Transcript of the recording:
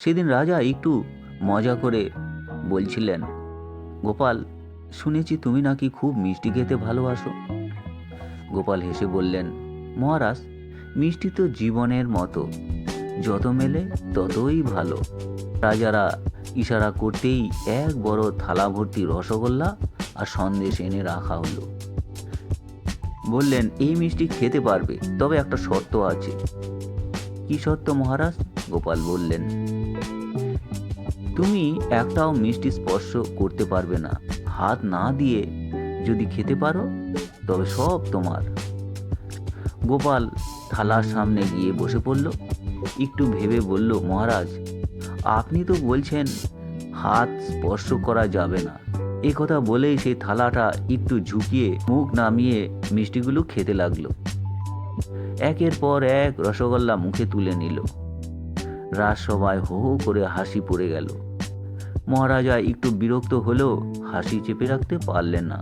সেদিন রাজা একটু মজা করে বলছিলেন, গোপাল, শুনেছি তুমি নাকি খুব মিষ্টি খেতে ভালোবাসো। গোপাল হেসে বললেন, মহারাজ, মিষ্টি তো জীবনের মতো, যত মেলে ততই ভালো। রাজারা ইশারা করতেই এক বড় থালা ভর্তি রসগোল্লা আর সন্দেশ এনে রাখা হলো। বললেন, এই মিষ্টি খেতে পারবে, তবে একটা শর্ত আছে। কি শর্ত মহারাজ? গোপাল বললেন, তুমি একটাও মিষ্টি স্পর্শ করতে পারবে না। হাত না দিয়ে যদি খেতে পারো তবে সব তোমার। গোপাল থালার সামনে গিয়ে বসে পড়ল। একটু ভেবে বলল, মহারাজ, আপনি তো বলছেন হাত স্পর্শ করা যাবে না। এ কথা বলেই সেই থালাটা একটু ঝুঁকিয়ে মুখ নামিয়ে মিষ্টিগুলো খেতে লাগলো। একের পর এক রসগোল্লা মুখে তুলে নিল। রাজসভায় হো হো করে হাসি পড়ে গেল। মহারাজা একটু বিরক্ত হলেও হাসি চেপে রাখতে পারলেন না।